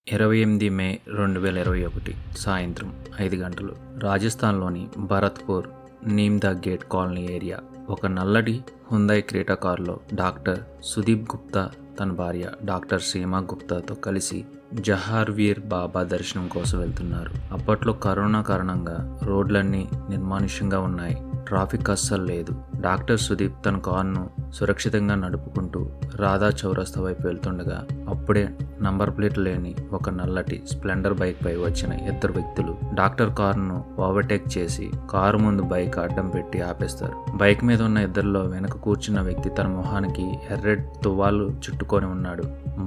28 మే 2021 సాయంత్రం 5 గంటలు రాజస్థాన్లోని భరత్పూర్ నీమ్దా గేట్ కాలనీ ఏరియా ఒక నల్లటి హుందాయ్ క్రేటా కారులో డాక్టర్ సుదీప్ గుప్తా తన భార్య డాక్టర్ సీమా గుప్తాతో కలిసి జహార్వీర్ బాబా దర్శనం కోసం వెళ్తున్నారు. అప్పట్లో కరోనా కారణంగా రోడ్లన్నీ నిర్మానుష్యంగా ఉన్నాయి. ట్రాఫిక్ అస్సలు లేదు. డాక్టర్ సుదీప్ తన కారును సురక్షితంగా నడుపుకుంటూ రాధా చౌరస్తా వైపు వెళ్తుండగా అప్పుడే నంబర్ ప్లేట్ లేని ఒక నల్లటి స్ప్లెండర్ బైక్ పై వచ్చిన ఇద్దరు వ్యక్తులు డాక్టర్ కారును ఓవర్టేక్ చేసి కారు ముందు బైక్ అడ్డం పెట్టి ఆపేస్తారు. బైక్ మీద ఉన్న ఇద్దరిలో వెనక కూర్చున్న వ్యక్తి తన మొహానికి ఎర్రెడ్ తువ్వాలు చుట్టుకొని ఉన్నాడు.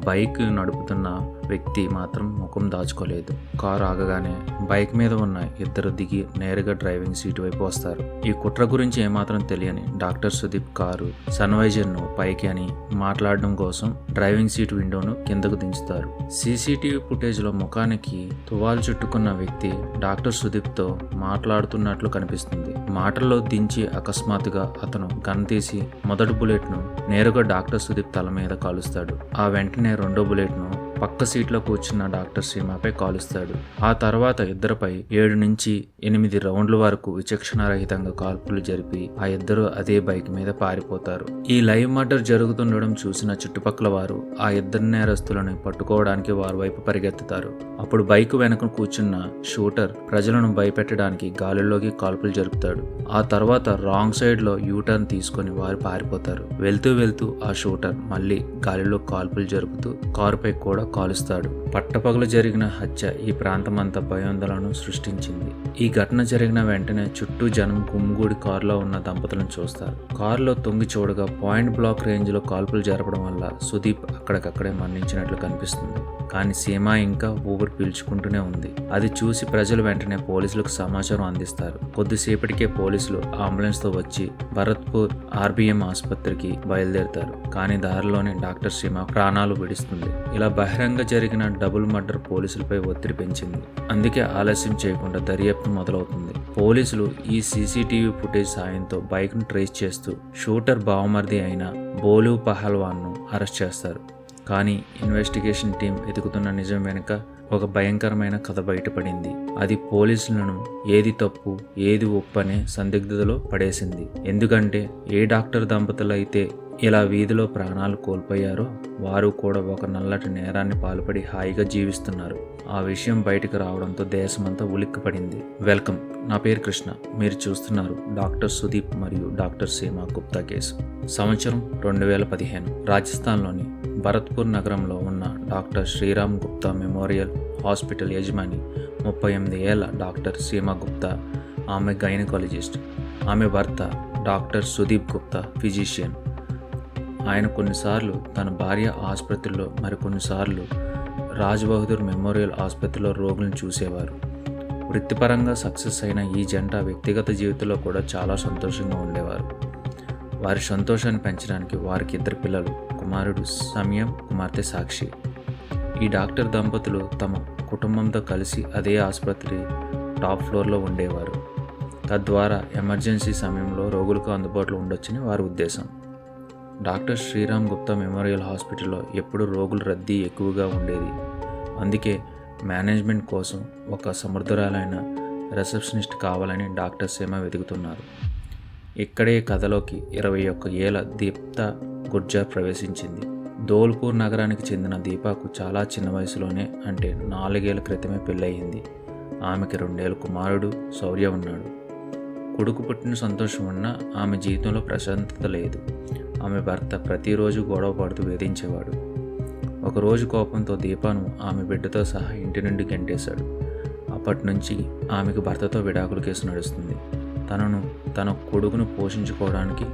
బైక్ నడుపుతున్న వ్యక్తి మాత్రం ముఖం దాచుకోలేదు. కారు ఆగగానే బైక్ మీద ఉన్న ఇద్దరు దిగి నేరుగా డ్రైవింగ్ సీటు వైపు వస్తారు. ఈ కుట్ర గురించి ఏమాత్రం తెలియని డాక్టర్ సుదీప్ కారు సన్వైజర్ను పైకి అని మాట్లాడడం కోసం డ్రైవింగ్ సీట్ విండోను కిందకు దించుతారు. సీసీటీవీ ఫుటేజ్లో ముఖానికి తువాలు చుట్టుకున్న వ్యక్తి డాక్టర్ సుదీప్తో మాట్లాడుతున్నట్లు కనిపిస్తుంది. మాటల్లో దించి అకస్మాత్తుగా అతను గన్ తీసి మొదటి బుల్లెట్ను నేరుగా డాక్టర్ సుదీప్ తల మీద కాలుస్తాడు. ఆ వెంటనే రెండో బుల్లెట్ను పక్క సీట్లో కూర్చున్న డాక్టర్ సీమాపై కాలుస్తాడు. ఆ తర్వాత ఇద్దరిపై 7 నుంచి 8 రౌండ్ల వరకు విచక్షణారహితంగా కాల్పులు జరిపి ఆ ఇద్దరు అదే బైక్ మీద పారిపోతారు. ఈ లైవ్ మర్డర్ జరుగుతుండడం చూసిన చుట్టుపక్కల వారు ఆ ఇద్దరు నేరస్తులను పట్టుకోవడానికి వారి వైపు పరిగెత్తుతారు. అప్పుడు బైక్ వెనక కూర్చున్న షూటర్ ప్రజలను భయపెట్టడానికి గాలిలోకి కాల్పులు జరుపుతాడు. ఆ తర్వాత రాంగ్ సైడ్ లో యూటర్న్ తీసుకుని వారు పారిపోతారు. వెళ్తూ ఆ షూటర్ మళ్ళీ గాలిలో కాల్పులు జరుపుతూ కారుపై కూడా కాలుస్తాడు. పట్టపగలు జరిగిన హత్య ఈ ప్రాంతమంతా భయాందోళనను సృష్టించింది. ఈ ఘటన జరిగిన వెంటనే చుట్టూ జనం గుమ్మిగూడి కారులో ఉన్న దంపతులను చూస్తారు. కారులో తొంగి చూడగా పాయింట్ బ్లాక్ రేంజ్ లో కాల్పులు జరపడం వల్ల సుదీప్ అక్కడికక్కడే మరణించినట్లు కనిపిస్తుంది. కానీ సీమా ఇంకా ఊపిరి పీల్చుకుంటూనే ఉంది. అది చూసి ప్రజలు వెంటనే పోలీసులకు సమాచారం అందిస్తారు. కొద్దిసేపటికే పోలీసులు అంబులెన్స్ తో వచ్చి భరత్పూర్ ఆర్బీఎం ఆసుపత్రికి బయలుదేరుతారు. కానీ దారిలోనే డాక్టర్ సీమా ప్రాణాలు విడుస్తుంది. ఇలా బహిరంగ జరిగిన డబుల్ మర్డర్ పోలీసులపై ఒత్తిడి పెంచింది. అందుకే ఆలస్యం చేయకుండా దర్యాప్తు మొదలవుతుంది. పోలీసులు ఈ సీసీటీవీ ఫుటేజ్ సాయంతో బైక్ ను ట్రేస్ చేస్తూ షూటర్ బావమర్ది అయిన బోలు పహల్వాన్ ను అరెస్ట్ చేస్తారు. కానీ ఇన్వెస్టిగేషన్ టీం వెతుకుతున్న నిజం వెనుక ఒక భయంకరమైన కథ బయటపడింది. అది పోలీసులను ఏది తప్పు ఏది ఒప్పు అనే సందిగ్ధతలో పడేసింది. ఎందుకంటే ఏ డాక్టర్ దంపతులు అయితే ఇలా వీధిలో ప్రాణాలు కోల్పోయారో వారు కూడా ఒక నల్లటి నేరాన్ని పాల్పడి హాయిగా జీవిస్తున్నారు. ఆ విషయం బయటకు రావడంతో దేశమంతా ఉలిక్కిపడింది. వెల్కమ్, నా పేరు కృష్ణ. మీరు చూస్తున్నారు డాక్టర్ సుదీప్ మరియు డాక్టర్ సీమా గుప్తా కేసు. సంవత్సరం 2015 రాజస్థాన్లోని భరత్పూర్ నగరంలో ఉన్న doctor Shriram Gupta memorial hospital యజమాని 38 ఏళ్ల డాక్టర్ సీమా గుప్తా, ఆమె గైనకాలజిస్ట్. ఆమె భర్త డాక్టర్ సుదీప్ గుప్తా ఫిజిషియన్. ఆయన కొన్నిసార్లు తన భార్య ఆసుపత్రిలో మరికొన్నిసార్లు రాజ్ బహదూర్ మెమోరియల్ ఆసుపత్రిలో రోగులను చూసేవారు. వృత్తిపరంగా సక్సెస్ అయిన ఈ జంట వ్యక్తిగత జీవితంలో కూడా చాలా సంతోషంగా ఉండేవారు. వారి సంతోషాన్ని పెంచడానికి వారికి 2 పిల్లలు, కుమారుడు సమయం, కుమార్తె సాక్షి. ఈ డాక్టర్ దంపతులు తమ కుటుంబంతో కలిసి అదే ఆసుపత్రి టాప్ ఫ్లోర్లో ఉండేవారు. తద్వారా ఎమర్జెన్సీ సమయంలో రోగులకు అందుబాటులో ఉండొచ్చని వారి ఉద్దేశం. డాక్టర్ శ్రీరామ్ గుప్తా మెమోరియల్ హాస్పిటల్లో ఎప్పుడూ రోగుల రద్దీ ఎక్కువగా ఉండేది. అందుకే మేనేజ్మెంట్ కోసం ఒక సమర్థురాలైన రిసెప్షనిస్ట్ కావాలని డాక్టర్ సీమా వెతుకుతున్నారు. ఇక్కడే కథలోకి 21 ఏళ్ల దీప్తా గుర్జర్ ప్రవేశించింది. ధోల్పూర్ నగరానికి చెందిన దీపాకు చాలా చిన్న వయసులోనే, అంటే 4 ఏళ్ల క్రితమే పెళ్ళయింది. ఆమెకి 2 ఏళ్ల కుమారుడు శౌర్య ఉన్నాడు. కొడుకు పుట్టిన సంతోషం ఉన్నా ఆమె జీవితంలో ప్రశాంతత లేదు. ఆమె భర్త ప్రతిరోజు గొడవ పడుతూ వేధించేవాడు. ఒకరోజు కోపంతో దీపాను ఆమె బిడ్డతో సహా ఇంటి నుండి గెంటేశాడు. అప్పటి నుంచి ఆమెకు భర్తతో విడాకుల కేసు నడుస్తుంది. తన కొడుకును పోషించుకోవడానికి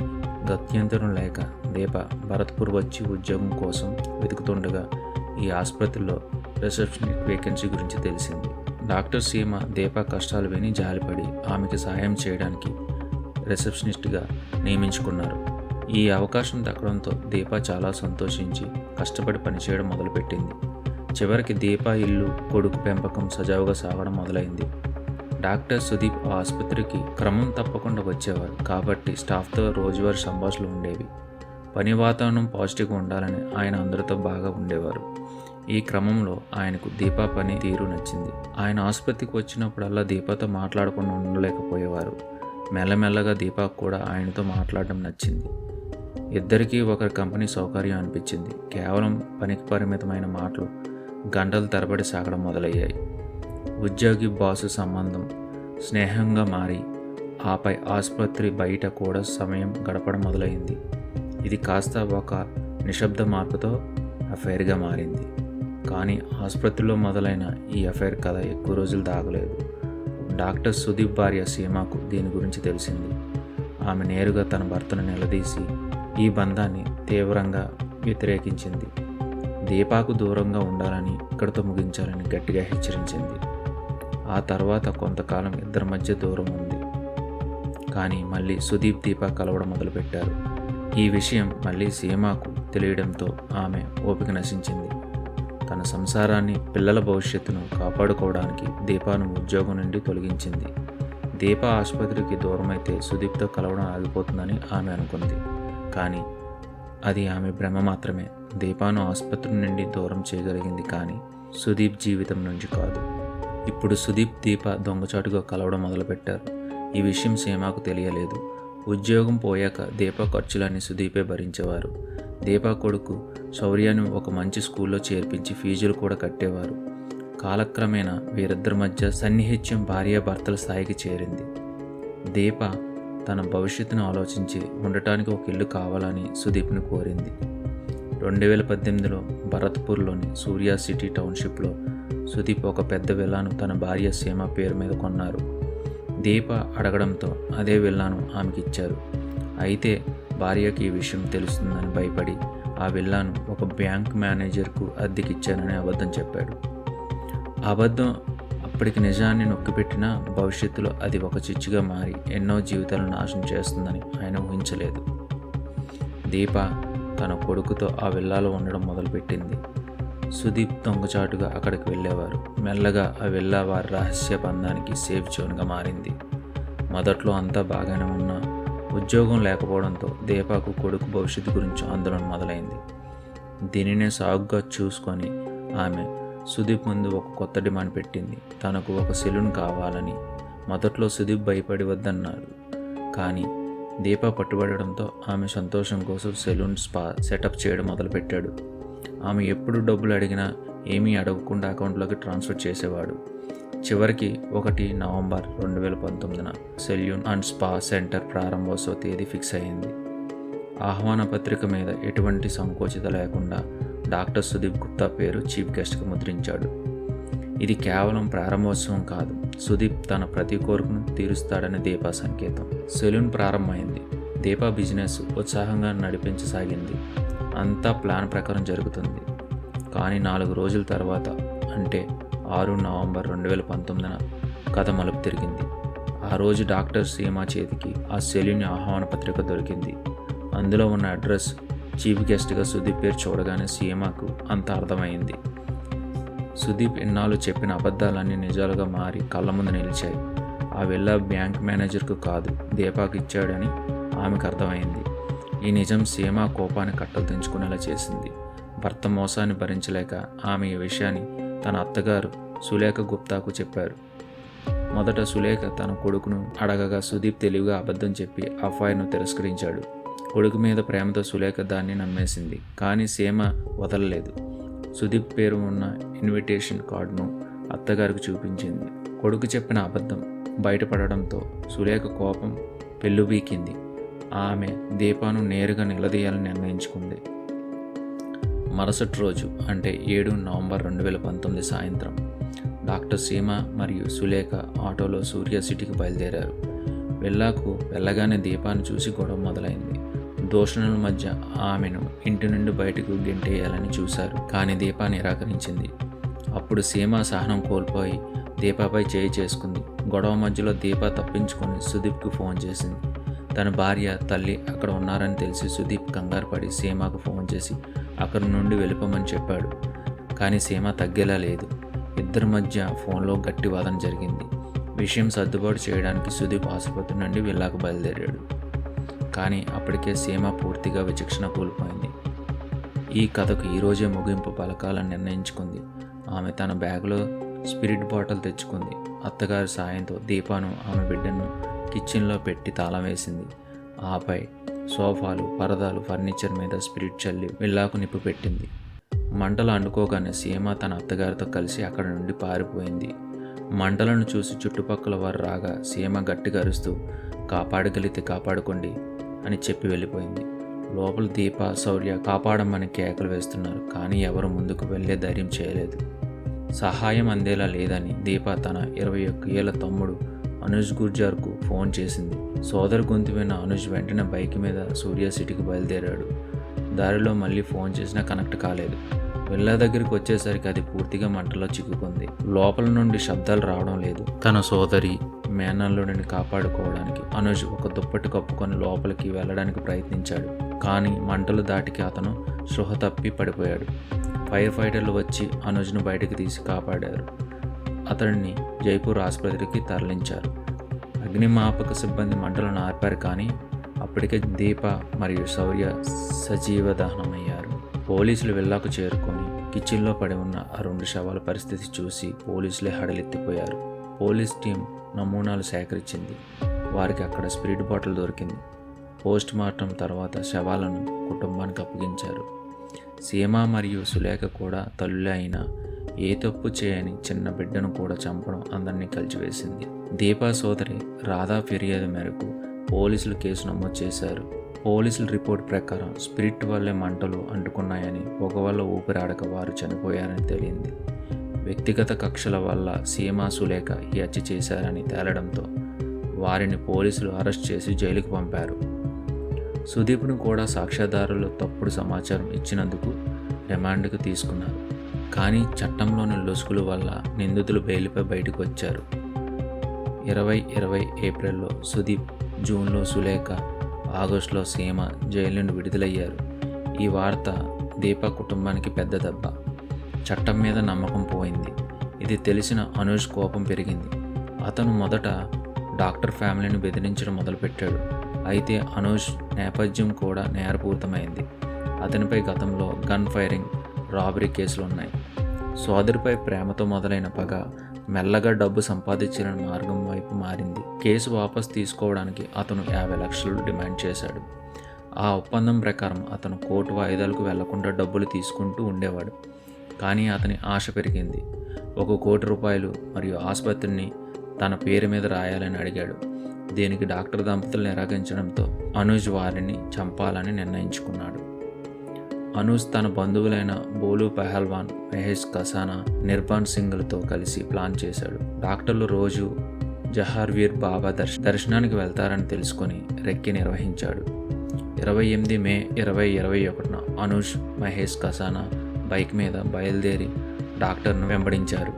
గత్యంతరం లేక దీప భరత్పూర్ వచ్చి ఉద్యోగం కోసం వెతుకుతుండగా ఈ ఆసుపత్రిలో రిసెప్షనిస్ట్ వేకెన్సీ గురించి తెలిసింది. డాక్టర్ సీమ దీప కష్టాలు విని జాలిపడి ఆమెకి సహాయం చేయడానికి రిసెప్షనిస్ట్గా నియమించుకున్నారు. ఈ అవకాశం దక్కడంతో దీప చాలా సంతోషించి కష్టపడి పనిచేయడం మొదలుపెట్టింది. చివరికి దీప ఇల్లు, కొడుకు పెంపకం సజావుగా సాగడం మొదలైంది. డాక్టర్ సుదీప్ ఆసుపత్రికి క్రమం తప్పకుండా వచ్చేవారు కాబట్టి స్టాఫ్తో రోజువారీ సంభాషణలు ఉండేవి. పని వాతావరణం పాజిటివ్గా ఉండాలని ఆయన అందరితో బాగా ఉండేవారు. ఈ క్రమంలో ఆయనకు దీపా పని తీరు నచ్చింది. ఆయన ఆసుపత్రికి వచ్చినప్పుడల్లా దీపాతో మాట్లాడకుండా ఉండలేకపోయేవారు. మెల్లమెల్లగా దీపాకు కూడా ఆయనతో మాట్లాడడం నచ్చింది. ఇద్దరికీ ఒకరి కంపెనీ సౌకర్యం అనిపించింది. కేవలం పనికి పరిమితమైన మాటలు గంటల తరబడి సాగడం మొదలయ్యాయి. ఉద్యోగి బాసు సంబంధం స్నేహంగా మారి ఆపై ఆసుపత్రి బయట కూడా సమయం గడపడం మొదలైంది. ఇది కాస్త ఒక నిశ్శబ్ద మార్పుతో అఫైర్గా మారింది. కానీ ఆసుపత్రిలో మొదలైన ఈ అఫైర్ కథ ఎక్కువ రోజులు దాగలేదు. డాక్టర్ సుదీప్ భార్య సీమాకు దీని గురించి తెలిసింది. ఆమె నేరుగా తన భర్తను నిలదీసి ఈ బంధాన్ని తీవ్రంగా వ్యతిరేకించింది. దీపాకు దూరంగా ఉండాలని, ఇక్కడితో ముగించాలని గట్టిగా హెచ్చరించింది. ఆ తర్వాత కొంతకాలం ఇద్దరి మధ్య దూరం ఉంది. కానీ మళ్ళీ సుదీప్ దీపా కలవడం మొదలుపెట్టారు. ఈ విషయం మళ్ళీ సీమాకు తెలియడంతో ఆమె ఓపిక నశించింది. తన సంసారాన్ని, పిల్లల భవిష్యత్తును కాపాడుకోవడానికి దీపాను ఉద్యోగం నుండి తొలగించింది. దీపా ఆసుపత్రికి దూరమైతే సుదీప్తో కలవడం ఆగిపోతుందని ఆమె అనుకుంది. కానీ అది ఆమె భ్రమ మాత్రమే. దీపాను ఆసుపత్రి నుండి దూరం చేయగలిగింది, కానీ సుదీప్ జీవితం నుంచి కాదు. ఇప్పుడు సుదీప్ దీప దొంగచాటుగా కలవడం మొదలుపెట్టారు. ఈ విషయం సీమాకు తెలియలేదు. ఉద్యోగం పోయాక దీపా ఖర్చులన్నీ సుదీపే భరించేవారు. దీపా కొడుకు శౌర్యాన్ని ఒక మంచి స్కూల్లో చేర్పించి ఫీజులు కూడా కట్టేవారు. కాలక్రమేణా వీరిద్దరి మధ్య సన్నిహిత్యం భార్యాభర్తల స్థాయికి చేరింది. దీప తన భవిష్యత్తును ఆలోచించి ఉండటానికి ఒక ఇల్లు కావాలని సుదీప్ను కోరింది. 2018లో భరత్పూర్లోని సూర్య సిటీ టౌన్షిప్లో సుదీప్ ఒక పెద్ద విల్లాను తన భార్య సీమ పేరు మీద కొన్నారు. దీప అడగడంతో అదే విల్లాను ఆమెకి ఇచ్చారు. అయితే భార్యకి ఈ విషయం తెలుస్తుందని భయపడి ఆ విల్లాను ఒక బ్యాంక్ మేనేజర్కు అద్దెకిచ్చానని అబద్ధం చెప్పాడు. అబద్ధం అప్పటికి నిజాన్ని నొక్కిపెట్టినా భవిష్యత్తులో అది ఒక చిచ్చుగా మారి ఎన్నో జీవితాలను నాశనం చేస్తుందని ఆయన ఊహించలేదు. దీప తన కొడుకుతో ఆ విల్లాలో ఉండడం మొదలుపెట్టింది. సుదీప్ దొంగచాటుగా అక్కడికి వెళ్ళేవారు. మెల్లగా ఆ విల్లా వారి రహస్య బంధానికి సేఫ్ జోన్గా మారింది. మొదట్లో అంతా బాగానే ఉన్నా ఉద్యోగం లేకపోవడంతో దీపాకు కొడుకు భవిష్యత్తు గురించి ఆందోళన మొదలైంది. దీనినే సాగుగా చూసుకొని ఆమె సుదీప్ ముందు ఒక కొత్త డిమాండ్ పెట్టింది. తనకు ఒక సెలూన్ కావాలని. మొదట్లో సుదీప్ భయపడి వద్దన్నారు. కానీ దీప పట్టుబడడంతో ఆమె సంతోషం కోసం సెలూన్ స్పా సెటప్ చేయడం మొదలుపెట్టాడు. ఆమె ఎప్పుడు డబ్బులు అడిగినా ఏమీ అడగకుండా అకౌంట్లోకి ట్రాన్స్ఫర్ చేసేవాడు. చివరికి 1 నవంబర్ 2019న సెల్యూన్ అండ్ స్పా సెంటర్ ప్రారంభోత్సవ తేదీ ఫిక్స్ అయింది. ఆహ్వాన పత్రిక మీద ఎటువంటి సంకోచిత లేకుండా డాక్టర్ సుదీప్ గుప్తా పేరు చీఫ్ గెస్ట్గా ముద్రించాడు. ఇది కేవలం ప్రారంభోత్సవం కాదు, సుదీప్ తన ప్రతి కోరికను తీరుస్తాడని దీపా సంకేతం. సెలూన్ ప్రారంభమైంది. దీపా బిజినెస్ ఉత్సాహంగా నడిపించసాగింది. అంతా ప్లాన్ ప్రకారం జరుగుతుంది. కానీ 4 రోజుల తర్వాత, అంటే 6 నవంబర్ 2019న కథ మలుపు తిరిగింది. ఆ రోజు డాక్టర్ సీమా చేతికి ఆ సెలూన్ ఆహ్వాన పత్రిక దొరికింది. అందులో ఉన్న అడ్రస్, చీఫ్ గెస్ట్గా సుదీప్ పేరు చూడగానే సీమాకు అంత అర్థమైంది. సుదీప్ ఇన్నాళ్ళు చెప్పిన అబద్ధాలన్నీ నిజాలుగా మారి కళ్ళ ముందు నిలిచాయి. ఆ విల్లా బ్యాంక్ మేనేజర్కు కాదు, దీపాకు ఇచ్చాడని ఆమెకు అర్థమైంది. ఈ నిజం సీమా కోపాన్ని కట్టలు తెంచుకునేలా చేసింది. భర్త మోసాన్ని భరించలేక ఆమె ఈ విషయాన్ని తన అత్తగారు సులేఖ గుప్తాకు చెప్పారు. మొదట సులేఖ తన కొడుకును అడగగా సుదీప్ తెలివిగా అబద్ధం చెప్పి అఫైర్ను తిరస్కరించాడు. కొడుకు మీద ప్రేమతో సులేఖ దాన్ని నమ్మేసింది. కానీ సీమ వదలలేదు. సుదీప్ పేరు ఉన్న ఇన్విటేషన్ కార్డును అత్తగారికి చూపించింది. కొడుకు చెప్పిన అబద్ధం బయటపడడంతో సులేఖ కోపం పెళ్ళుబీకింది. ఆమె దీపాను నేరుగా నిలదీయాలని నిర్ణయించుకుంది. మరుసటి రోజు, అంటే 7 నవంబర్ 2019 సాయంత్రం డాక్టర్ సీమ మరియు సులేఖ ఆటోలో సూర్య సిటీకి బయలుదేరారు. విల్లాకు వెళ్ళగానే దీపాన్ని చూసి గొడవ మొదలైంది. దూషణల మధ్య ఆమెను ఇంటి నుండి బయటకు గెంటేయాలని చూశారు. కానీ దీపా నిరాకరించింది. అప్పుడు సీమ సహనం కోల్పోయి దీపాపై చేయి చేసుకుంది. గొడవ మధ్యలో దీపా తప్పించుకొని సుదీప్కు ఫోన్ చేసింది. తన భార్య, తల్లి అక్కడ ఉన్నారని తెలిసి సుదీప్ కంగారు పడి సీమాకు ఫోన్ చేసి అక్కడి నుండి వెళ్ళిపోమని చెప్పాడు. కానీ సీమ తగ్గేలా లేదు. ఇద్దరి మధ్య ఫోన్లో గట్టి వాదన జరిగింది. విషయం సర్దుబాటు చేయడానికి సుదీప్ ఆసుపత్రి నుండి విల్లాకు బయలుదేరాడు. కానీ అప్పటికే సీమ పూర్తిగా విచక్షణ కోల్పోయింది. ఈ కథకు ఈరోజే ముగింపు పలకాలని నిర్ణయించుకుంది. ఆమె తన బ్యాగులో స్పిరిట్ బాటిల్ తెచ్చుకుంది. అత్తగారి సాయంతో దీపాను ఆమె బిడ్డను కిచెన్లో పెట్టి తాళం వేసింది. ఆపై సోఫాలు, పరదాలు, ఫర్నిచర్ మీద స్పిరిట్ చల్లి విల్లాకు నిప్పు పెట్టింది. మంటలు అంటుకోగానే సీమ తన అత్తగారితో కలిసి అక్కడి నుండి పారిపోయింది. మంటలను చూసి చుట్టుపక్కల వారు రాగా సీమ గట్టిగా అరుస్తూ కాపాడగలిగితే కాపాడుకోండి అని చెప్పి వెళ్ళిపోయింది. లోపల దీప, శౌర్య కాపాడమని కేకలు వేస్తున్నారు. కానీ ఎవరు ముందుకు వెళ్ళే ధైర్యం చేయలేదు. సహాయం అందేలా లేదని దీప తన 21 ఏళ్ల తమ్ముడు అనుజ్ గుర్జార్కు ఫోన్ చేసింది. సోదరు గొంతు విన్న అనుజ్ వెంటనే బైక్ మీద సూర్య సిటీకి బయలుదేరాడు. దారిలో మళ్ళీ ఫోన్ చేసినా కనెక్ట్ కాలేదు. విల్లా దగ్గరికి వచ్చేసరికి అది పూర్తిగా మంటలో చిక్కుకుంది. లోపల నుండి శబ్దాలు రావడం లేదు. తన సోదరి మేనల్లుడిని కాపాడుకోవడానికి అనుజ్ ఒక దుప్పటి కప్పుకొని లోపలికి వెళ్ళడానికి ప్రయత్నించాడు. కానీ మంటలు దాటికి అతను స్పృహ తప్పి పడిపోయాడు. ఫైర్ ఫైటర్లు వచ్చి అనుజ్ను బయటకు తీసి కాపాడారు. అతడిని జైపూర్ ఆసుపత్రికి తరలించారు. అగ్నిమాపక సిబ్బంది మంటలను ఆర్పారు. కానీ అప్పటికే దీప మరియు శౌర్య సజీవ దహనమయ్యారు. పోలీసులు విల్లాకు చేరుకొని కిచెన్లో పడి ఉన్న ఆ 2 శవాల పరిస్థితి చూసి పోలీసులే హడలెత్తిపోయారు. పోలీస్ టీం నమూనాలు సేకరించింది. వారికి అక్కడ స్పిరిట్ బాటిల్ దొరికింది. పోస్ట్ మార్టం తర్వాత శవాలను కుటుంబానికి అప్పగించారు. సీమ మరియు సులేఖ కూడా తల్లులే అయినా ఏ తప్పు చేయని చిన్న బిడ్డను కూడా చంపడం అందరినీ కలిచివేసింది. దీపా సోదరి రాధా ఫిర్యాదు మేరకు పోలీసులు కేసు నమోదు చేశారు. పోలీసుల రిపోర్ట్ ప్రకారం స్పిరిట్ వల్లే మంటలు అంటుకున్నాయని, పొగ వల్ల ఊపిరాడక వారు చనిపోయారని తేలింది. వ్యక్తిగత కక్షల వల్ల సీమ, సులేఖ ఈ హత్య చేశారని తేలడంతో వారిని పోలీసులు అరెస్ట్ చేసి జైలుకు పంపారు. సుదీప్ను కూడా సాక్ష్యాధారులు తప్పుడు సమాచారం ఇచ్చినందుకు రిమాండ్కు తీసుకున్నారు. కానీ చట్టంలోని లొసుగుల వల్ల నిందితులు బెయిల్పై బయటకు వచ్చారు. 2020 ఏప్రిల్లో సుదీప్, జూన్లో సులేఖ, ఆగస్టులో సీమ జైలు నుండి విడుదలయ్యారు. ఈ వార్త దీప కుటుంబానికి పెద్ద దెబ్బ. చట్టం మీద నమ్మకం పోయింది. ఇది తెలిసిన అనుజ్ కోపం పెరిగింది. అతను మొదట డాక్టర్ ఫ్యామిలీని బెదిరించడం మొదలుపెట్టాడు. అయితే అనుజ్ నేపథ్యం కూడా నేరపూరితమైంది. అతనిపై గతంలో గన్ ఫైరింగ్, రాబరీ కేసులు ఉన్నాయి. సోదరిపై ప్రేమతో మొదలైన పగ మెల్లగా డబ్బు సంపాదించాలని మార్గం వైపు మారింది. కేసు వాపసు తీసుకోవడానికి అతను 50 లక్షలు డిమాండ్ చేశాడు. ఆ ఒప్పందం ప్రకారం అతను కోర్టు వాయిదాలకు వెళ్లకుండా డబ్బులు తీసుకుంటూ ఉండేవాడు. కానీ అతని ఆశ పెరిగింది. 1 కోటి రూపాయలు మరియు ఆసుపత్రిని తన పేరు మీద రాయాలని అడిగాడు. దీనికి డాక్టర్ దంపతులు నిరాకరించడంతో అనుజ్ వారిని చంపాలని నిర్ణయించుకున్నాడు. అనుజ్ తన బంధువులైన బోలు పెహల్వాన్, మహేష్ కసానా, నిర్బాన్ సింగ్లతో కలిసి ప్లాన్ చేశాడు. డాక్టర్లు రోజు జహార్వీర్ బాబా దర్శనానికి వెళ్తారని తెలుసుకొని రెక్కి నిర్వహించాడు. 28 మే 2021 అనుజ్, మహేష్ కసానా బైక్ మీద బయలుదేరి డాక్టర్ను వెంబడించారు.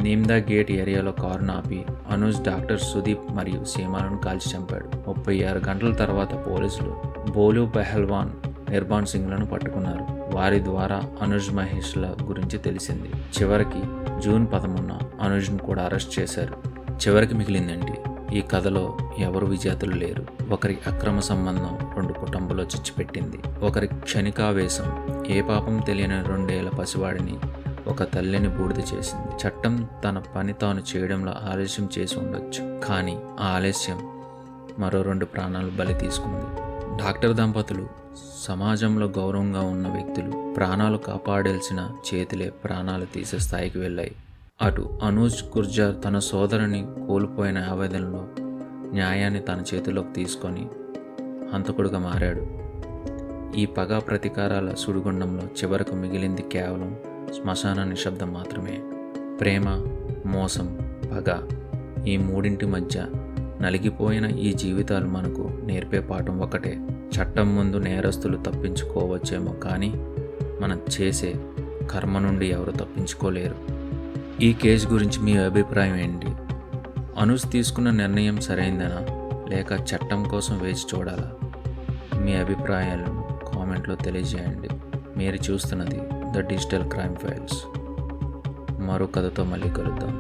నీమ్దా గేట్ ఏరియాలో కారును ఆపి అనుజ్, డాక్టర్ సుదీప్ మరియు సీమాలను కాల్చి చంపాడు. 36 గంటల తర్వాత పోలీసులు బోలు పెహల్వాన్, నిర్బాన్ సింగ్లను పట్టుకున్నారు. వారి ద్వారా అనుజ్, మహేష్ల గురించి తెలిసింది. చివరికి జూన్ 13 అనుజ్ను కూడా అరెస్ట్ చేశారు. చివరికి మిగిలిందండి, ఈ కథలో ఎవరు విజేతలు లేరు. ఒకరి అక్రమ సంబంధం 2 కుటుంబాల్లో చిచ్చుపెట్టింది. ఒకరి క్షణికావేశం ఏ పాపం తెలియని 2 ఏళ్ల పసివాడిని, ఒక తల్లిని బూడిద చేసింది. చట్టం తన పని తాను చేయడంలో ఆలస్యం చేసి ఉండొచ్చు, కానీ ఆ ఆలస్యం మరో 2 ప్రాణాలు బలి తీసుకుంది. డాక్టర్ దంపతులు సమాజంలో గౌరవంగా ఉన్న వ్యక్తులు. ప్రాణాలు కాపాడాల్సిన చేతులే ప్రాణాలు తీసే స్థాయికి వెళ్ళాయి. అటు అనుజ్ గుర్జార్ తన సోదరుని కోల్పోయిన ఆవేదనలో న్యాయాన్ని తన చేతిలోకి తీసుకొని హంతకుడుగా మారాడు. ఈ పగ ప్రతీకారాల సుడిగుండంలో చివరకు మిగిలింది కేవలం శ్మశాన నిశ్శబ్దం మాత్రమే. ప్రేమ, మోసం, పగ, ఈ మూడింటి మధ్య నలిగిపోయిన ఈ జీవితాలు మనకు నేర్పే పాఠం ఒకటే: చట్టం ముందు నేరస్తులు తప్పించుకోవచ్చేమో, కానీ మనం చేసే కర్మ నుండి ఎవరు తప్పించుకోలేరు. ఈ కేసు గురించి మీ అభిప్రాయం ఏంటి? అనుజ్ తీసుకున్న నిర్ణయం సరైందనా, లేక చట్టం కోసం వేచి చూడాలా? మీ అభిప్రాయాలను కామెంట్లో తెలియజేయండి. మీరు చూస్తున్నది ద డిజిటల్ క్రైమ్ ఫైల్స్. మరో కథతో మళ్ళీ కలుద్దాం.